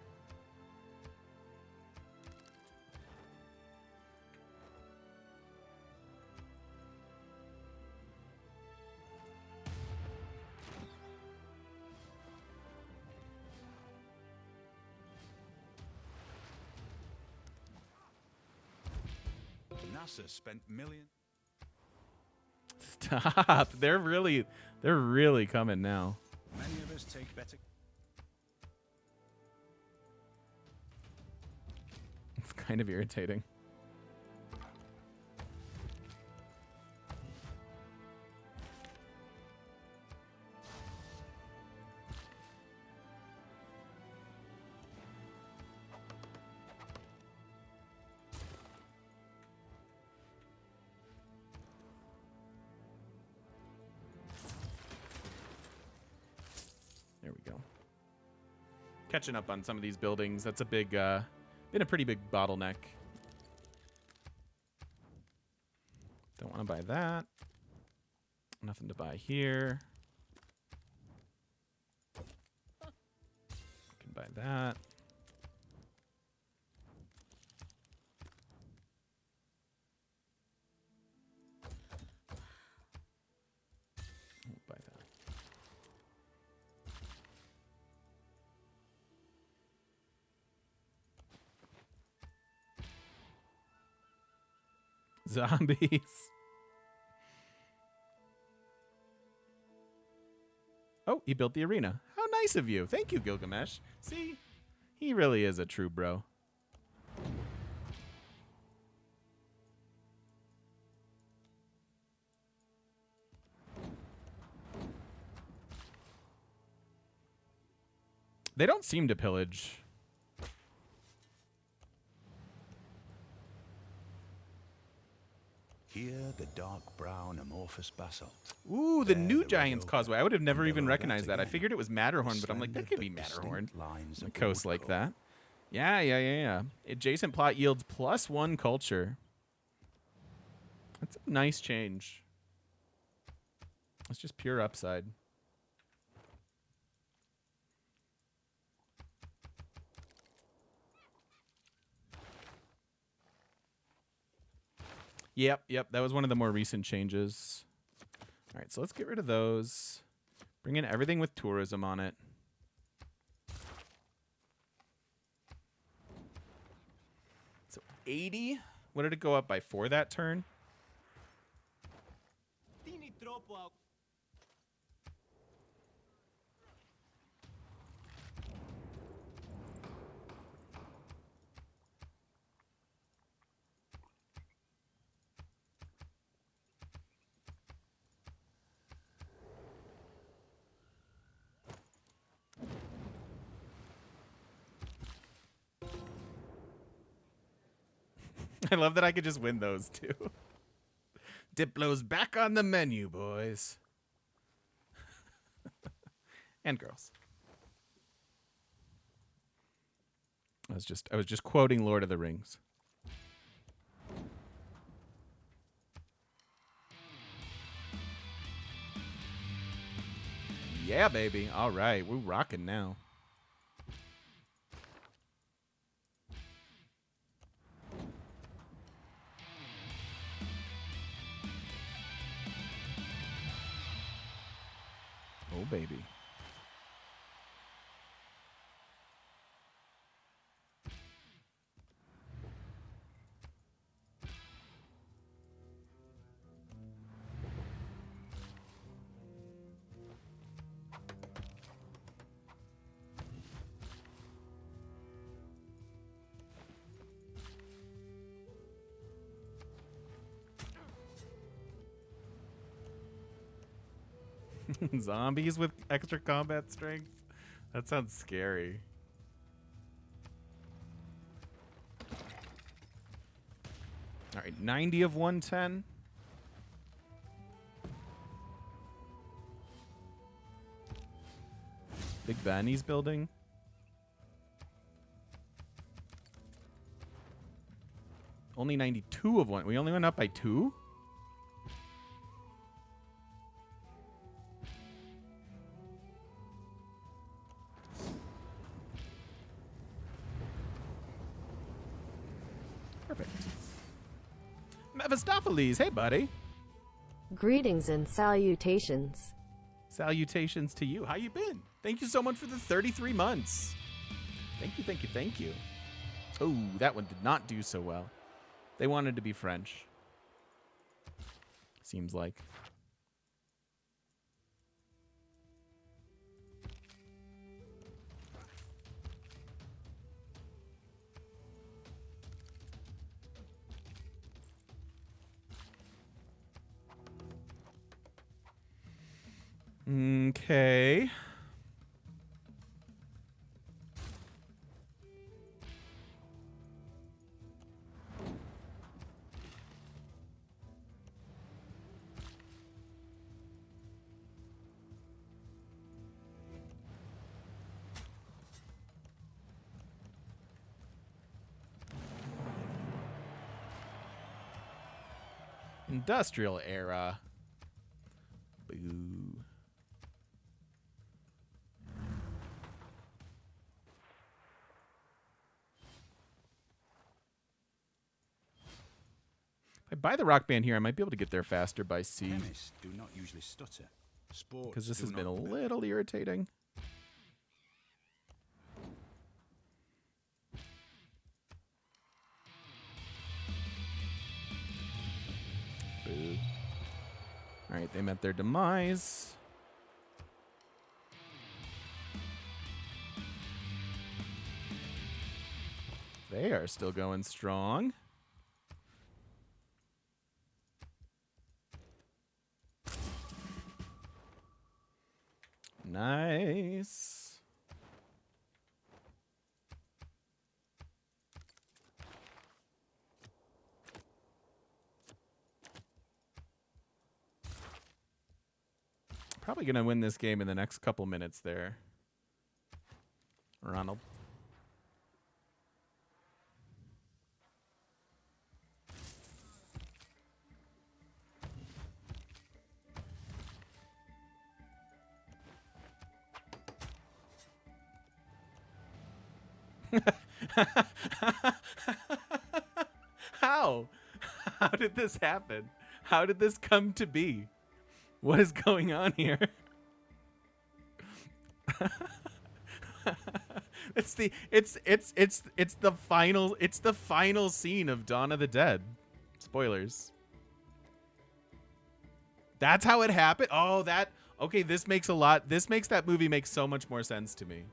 [SPEAKER 2] NASA spent millions.
[SPEAKER 1] Stop. They're really coming now.
[SPEAKER 2] Many of us take better.
[SPEAKER 1] It's kind of irritating. There we go. Catching up on some of these buildings. That's a big, been a pretty big bottleneck. Don't want to buy that. Nothing to buy here. Can buy that. Won't buy that. Zombies. Oh, he built the arena. How nice of you. Thank you, Gilgamesh. See? He really is a true bro. They don't seem to pillage.
[SPEAKER 2] Here, the dark brown amorphous basalt.
[SPEAKER 1] Ooh, the
[SPEAKER 2] There,
[SPEAKER 1] new
[SPEAKER 2] the
[SPEAKER 1] Giant's
[SPEAKER 2] road
[SPEAKER 1] Causeway. I would have never
[SPEAKER 2] and
[SPEAKER 1] even
[SPEAKER 2] below that
[SPEAKER 1] recognized that. I
[SPEAKER 2] again,
[SPEAKER 1] figured it was Matterhorn, but I'm like, that
[SPEAKER 2] slender
[SPEAKER 1] could be
[SPEAKER 2] but distinct
[SPEAKER 1] Matterhorn.
[SPEAKER 2] lines
[SPEAKER 1] A
[SPEAKER 2] of
[SPEAKER 1] coast
[SPEAKER 2] wood
[SPEAKER 1] like
[SPEAKER 2] color.
[SPEAKER 1] that. Yeah. Adjacent plot yields +1 culture. That's a nice change. It's just pure upside. Yep. That was one of the more recent changes. All right, so let's get rid of those. Bring in everything with tourism on it. So 80. What did it go up by 4 that turn? I love that I could just win those too. Diplo's back on the menu, boys. And girls. I was just quoting Lord of the Rings. Yeah, baby. All right, we're rocking now. Oh, baby. Zombies with extra combat strength? That sounds scary. All right, 90 of 110. Big Benny's building. Only 92 of 1. We only went up by 2? Perfect. Mephistopheles, hey buddy.
[SPEAKER 3] Greetings and salutations.
[SPEAKER 1] Salutations to you. How you been? Thank you so much for the 33 months. Thank you. Oh, that one did not do so well. They wanted to be French. Seems like. Okay. Industrial era. Boo. If I buy the rock band here, I might be able to get there faster by sea.
[SPEAKER 2] Chemists do not usually stutter. Sports
[SPEAKER 1] Because this
[SPEAKER 2] do
[SPEAKER 1] has been a
[SPEAKER 2] not
[SPEAKER 1] little irritating. Boo. Alright, they met their demise. They are still going strong. Nice. Probably going to win this game in the next couple minutes there, Ronald. How? How did this happen? How did this come to be? What is going on here? It's the final scene of Dawn of the Dead. Spoilers. That's how it happened? Oh, okay, this makes that movie make so much more sense to me.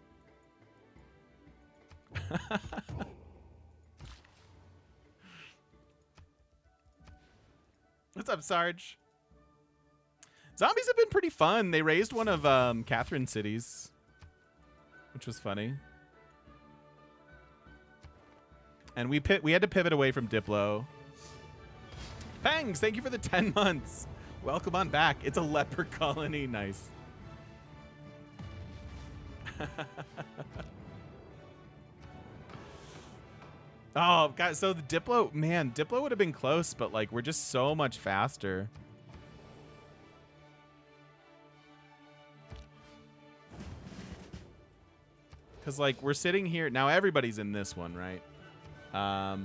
[SPEAKER 1] What's up, Sarge? Zombies have been pretty fun. They raised one of Catherine's cities, which was funny. And we had to pivot away from Diplo. Pangs, thank you for the 10 months. Welcome on back. It's a leper colony. Nice. Oh, God. So the Diplo, man, Diplo would have been close, but like we're just so much faster. Because like we're sitting here now, everybody's in this one, right? But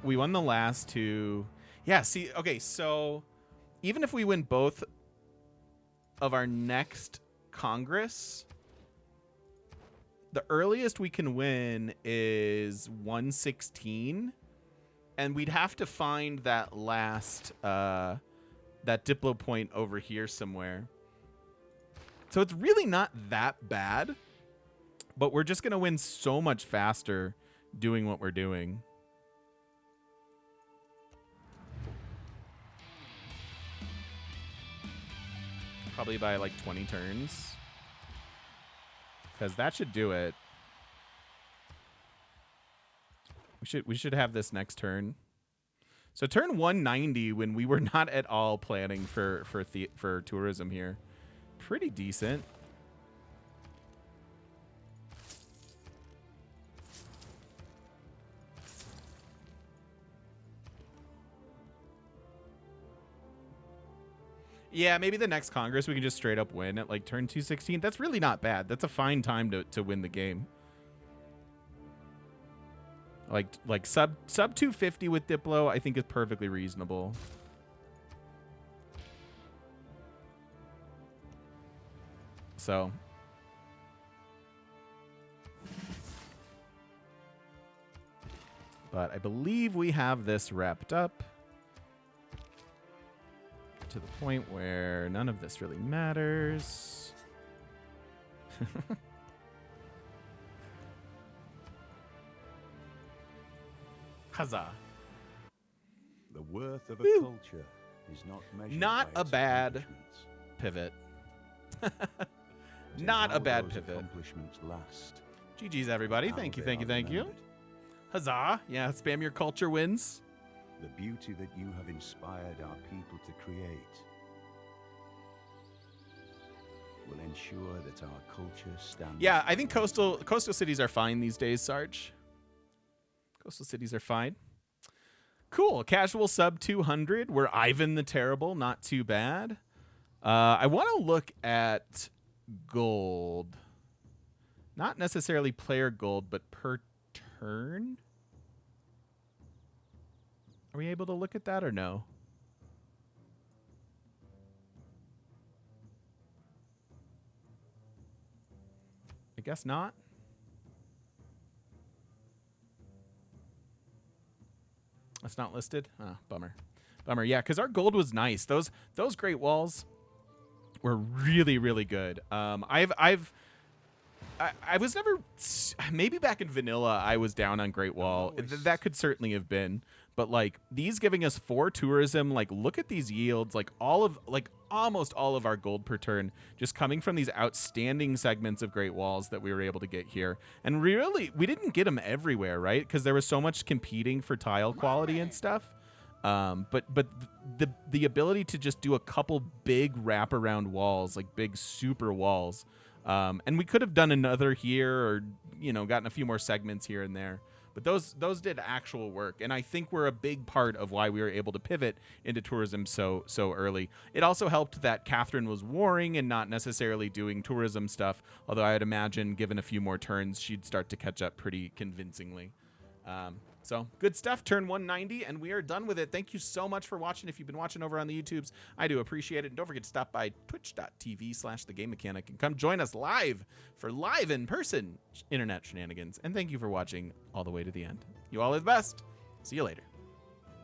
[SPEAKER 1] we won the last two. Yeah, see, okay, so even if we win both of our next Congress, the earliest we can win is 116, and we'd have to find that last that Diplo point over here somewhere. So it's really not that bad, but we're just going to win so much faster doing what we're doing. Probably by like 20 turns. Because that should do it. We should have this next turn. So turn 190 when we were not at all planning for tourism here. Pretty decent. Yeah, maybe the next Congress we can just straight up win at like turn 216. That's really not bad. That's a fine time to win the game. Like sub 250 with Diplo, I think is perfectly reasonable. So But I believe we have this wrapped up to the point where none of this really matters. Huzzah.
[SPEAKER 2] The worth of a
[SPEAKER 1] Woo.
[SPEAKER 2] culture is not measured
[SPEAKER 1] Not
[SPEAKER 2] by
[SPEAKER 1] a
[SPEAKER 2] its
[SPEAKER 1] bad
[SPEAKER 2] accomplishments,
[SPEAKER 1] pivot.
[SPEAKER 2] but in
[SPEAKER 1] Not
[SPEAKER 2] how
[SPEAKER 1] a bad
[SPEAKER 2] those
[SPEAKER 1] pivot.
[SPEAKER 2] accomplishments last.
[SPEAKER 1] GG's, everybody.
[SPEAKER 2] How
[SPEAKER 1] Thank you,
[SPEAKER 2] they
[SPEAKER 1] thank you,
[SPEAKER 2] are
[SPEAKER 1] thank you.
[SPEAKER 2] remembered.
[SPEAKER 1] Huzzah. Yeah, spam your culture wins.
[SPEAKER 2] The beauty that you have inspired our people to create will ensure that our culture stands.
[SPEAKER 1] Yeah, I think coastal cities are fine these days, Sarge. Coastal cities are fine. Cool. Casual sub 200. We're Ivan the Terrible. Not too bad. I want to look at gold. Not necessarily player gold, but per turn. Are we able to look at that or no? I guess not. That's not listed. Oh, bummer. Bummer. Yeah, because our gold was nice. Those Great Walls were really, really good. I was never, maybe back in vanilla I was down on Great Wall. That could certainly have been. But like these giving us 4 tourism, like look at these yields, like almost all of our gold per turn just coming from these outstanding segments of Great Walls that we were able to get here. And really, we didn't get them everywhere, right? Because there was so much competing for tile quality and stuff. But the ability to just do a couple big wraparound walls, like big super walls. And we could have done another here or, you know, gotten a few more segments here and there. But those did actual work, and I think we're a big part of why we were able to pivot into tourism so early. It also helped that Catherine was warring and not necessarily doing tourism stuff, although I would imagine given a few more turns, she'd start to catch up pretty convincingly. So good stuff. Turn 190, and we are done with it. Thank you so much for watching. If you've been watching over on the YouTubes, I do appreciate it. And don't forget to stop by twitch.tv/thegamemechanic and come join us live for live in-person internet shenanigans. And thank you for watching all the way to the end. You all are the best. See you later.